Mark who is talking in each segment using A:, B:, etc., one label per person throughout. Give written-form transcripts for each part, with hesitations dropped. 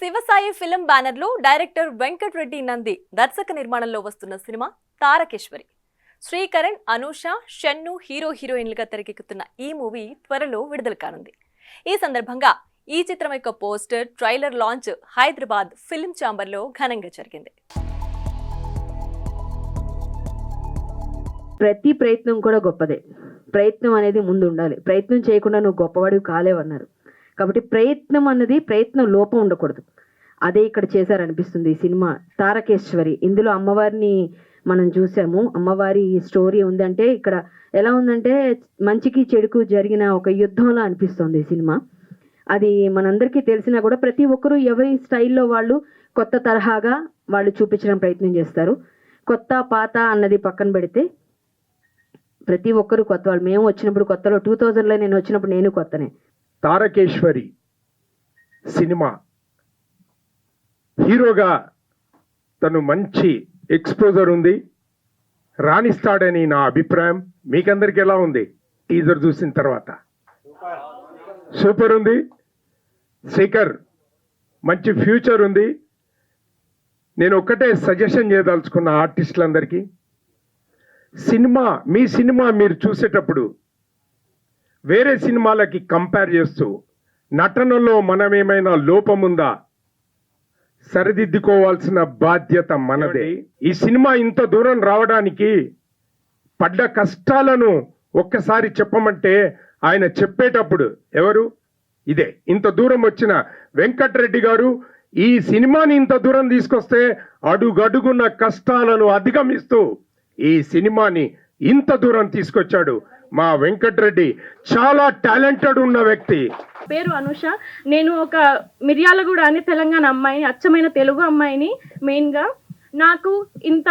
A: Shivasai film banner లో director Venkat Reddy Nandi దర్శక నిర్మాణంలో వస్తున్న సినిమా తారకేశ్వరి. శ్రీకరణ్, అనూష, షన్ను హీరోయిన్లుగా తెరకెక్కుతున్న ఈ మూవీ త్వరలో విడుదల కానుంది. ఈ సందర్భంగా ఈ చిత్రం యొక్క poster, trailer launch Hyderabad film chamber లో ఘనంగా జరిగింది.
B: ప్రతి ప్రయత్నం కూడా గొప్పదే. ప్రయత్నం అనేది ముందు ఉండాలి. ప్రయత్నం చేయకుండా నువ్వు గొప్పవాడివి కాలేవన్నారు. కాబట్టి ప్రయత్నం లోపం ఉండకూడదు. అదే ఇక్కడ చేశారనిపిస్తుంది ఈ సినిమా తారకేశ్వరి. ఇందులో అమ్మవారిని మనం చూసాము. అమ్మవారి స్టోరీ ఉందంటే ఇక్కడ ఎలా ఉందంటే మంచికి చెడుకు జరిగిన ఒక యుద్ధంలా అనిపిస్తుంది ఈ సినిమా. అది మనందరికీ తెలిసినా కూడా ప్రతి ఒక్కరూ ఎవరి స్టైల్లో వాళ్ళు కొత్త తరహాగా వాళ్ళు చూపించడం ప్రయత్నం చేస్తారు. కొత్త పాత అన్నది పక్కన పెడితే ప్రతి ఒక్కరు కొత్త వాళ్ళు. మేము వచ్చినప్పుడు కొత్తలో 2000లో నేను వచ్చినప్పుడు నేను కొత్తనే.
C: తారకేశ్వరి సినిమా హీరోగా తను మంచి ఎక్స్పోజర్ ఉంది, రాణిస్తాడని నా అభిప్రాయం. మీకందరికి ఎలా ఉంది టీజర్ చూసిన తర్వాత? సూపర్ ఉంది. శేఖర్ మంచి ఫ్యూచర్ ఉంది. నేను ఒక్కటే సజెషన్ చేయదలుచుకున్న ఆర్టిస్టులందరికీ, మీ సినిమా మీరు చూసేటప్పుడు వేరే సినిమాలకి కంపేర్ చేస్తూ నటనలో మనమేమైనా లోపం ఉందా సరిదిద్దుకోవాల్సిన బాధ్యత మనదే. ఈ సినిమా ఇంత దూరం రావడానికి పడ్డ కష్టాలను ఒక్కసారి చెప్పమంటే ఆయన చెప్పేటప్పుడు ఎవరు? ఇదే ఇంత దూరం వచ్చిన వెంకట్ రెడ్డి గారు ఈ సినిమాని ఇంత దూరం తీసుకొస్తే అడుగడుగున్న కష్టాలను అధిగమిస్తూ ఈ సినిమాని ఇంత దూరం తీసుకొచ్చాడు మా వెంకట్ రెడ్డి. చాలా టాలెంటెడ్ ఉన్న వ్యక్తి.
D: పేరు అనూష. నేను ఒక మిర్యాలగూడ అనే తెలంగాణ అమ్మాయిని, అచ్చమైన తెలుగు అమ్మాయిని. మెయిన్గా నాకు ఇంత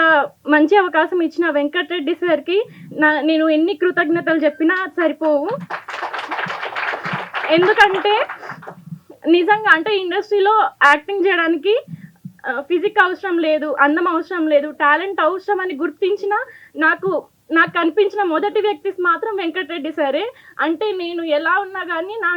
D: మంచి అవకాశం ఇచ్చిన వెంకట్ రెడ్డి సార్కి నేను ఎన్ని కృతజ్ఞతలు చెప్పినా సరిపోవు. ఎందుకంటే నిజంగా అంటే ఇండస్ట్రీలో యాక్టింగ్ చేయడానికి ఫిజిక్ అవసరం లేదు, అందం అవసరం లేదు, టాలెంట్ అవసరం అని గుర్తించిన నాకు కనిపించిన మొదటి వ్యక్తి మాత్రం వెంకట్ రెడ్డి సరే. అంటే నేను ఎలా ఉన్నా కానీ నా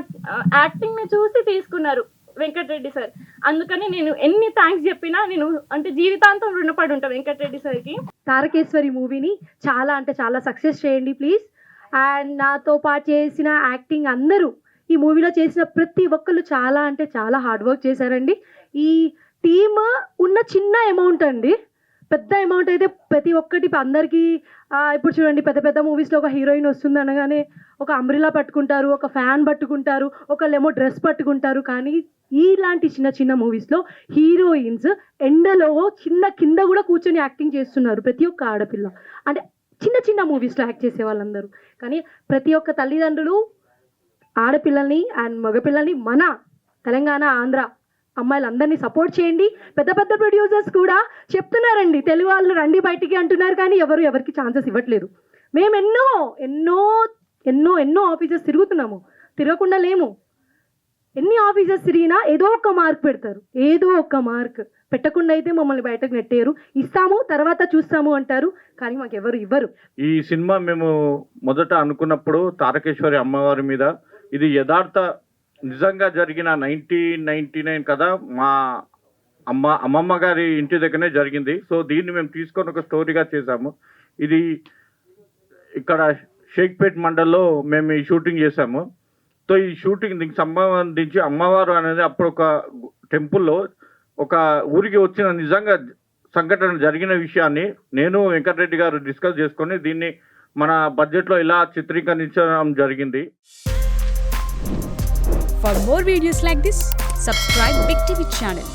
D: యాక్టింగ్ని చూసి తీసుకున్నారు వెంకట్ రెడ్డి సార్. అందుకని నేను ఎన్ని థ్యాంక్స్ చెప్పినా నేను అంటే జీవితాంతం రుణపడి ఉంటాను వెంకట్ రెడ్డి సార్కి.
E: తారకేశ్వరి మూవీని చాలా సక్సెస్ చేయండి ప్లీజ్. అండ్ నాతో పాటు చేసిన యాక్టింగ్ అందరూ, ఈ మూవీలో చేసిన ప్రతి ఒక్కరు చాలా హార్డ్ వర్క్ చేశారండి. ఈ టీమ్ ఉన్న చిన్న అమౌంట్ అండి, పెద్ద అమౌంట్ అయితే ప్రతి ఒక్కటి అందరికీ. ఇప్పుడు చూడండి, పెద్ద మూవీస్లో ఒక హీరోయిన్ వస్తుంది అనగానే ఒక అంబ్రిలా పట్టుకుంటారు, ఒక ఫ్యాన్ పట్టుకుంటారు, ఒకళ్ళేమో డ్రెస్ పట్టుకుంటారు. కానీ ఇలాంటి చిన్న మూవీస్లో హీరోయిన్స్ ఎండలో కింద కూడా కూర్చొని యాక్టింగ్ చేస్తున్నారు ప్రతి ఒక్క ఆడపిల్ల. అంటే చిన్న మూవీస్లో యాక్ట్ చేసే వాళ్ళందరూ. కానీ ప్రతి ఒక్క తల్లిదండ్రులు ఆడపిల్లల్ని అండ్ మగపిల్లల్ని మన తెలంగాణ, ఆంధ్ర అమ్మాయిలందరినీ సపోర్ట్ చేయండి. పెద్ద ప్రొడ్యూసర్స్ కూడా చెప్తున్నారండి, తెలుగు వాళ్ళు రండి బయటికి అంటున్నారు, కానీ ఎవరికి ఛాన్సెస్ ఇవ్వట్లేదు. మేము ఎన్నో ఆఫీసెస్ తిరుగుతున్నాము, తిరగకుండా లేము. ఎన్ని ఆఫీసెస్ తిరిగినా ఏదో ఒక మార్క్ పెడతారు, ఏదో ఒక మార్క్ పెట్టకుండా అయితే మమ్మల్ని బయటకు నెట్టేరు. ఇస్తాము తర్వాత చూస్తాము అంటారు, కానీ మాకు ఎవరు ఇవ్వరు.
F: ఈ సినిమా మేము మొదట అనుకున్నప్పుడు తారకేశ్వరి అమ్మవారి మీద, ఇది యథార్థ నిజంగా జరిగిన 1999 కదా, మా అమ్మమ్మ గారి ఇంటి దగ్గరనే జరిగింది. సో దీన్ని మేము తీసుకొని ఒక స్టోరీగా చేశాము. ఇది ఇక్కడ షేక్పేట్ మండల్లో మేము ఈ షూటింగ్ చేశాము. సో ఈ షూటింగ్ దీనికి సంబంధించి అమ్మవారు అనేది అప్పుడు ఒక టెంపుల్లో ఒక ఊరికి వచ్చిన నిజంగా సంఘటన జరిగిన విషయాన్ని నేను వెంకటరెడ్డి గారు డిస్కస్ చేసుకొని దీన్ని మన బడ్జెట్లో ఇలా చిత్రీకరించడం జరిగింది.
G: For more videos like this, subscribe Big TV channel.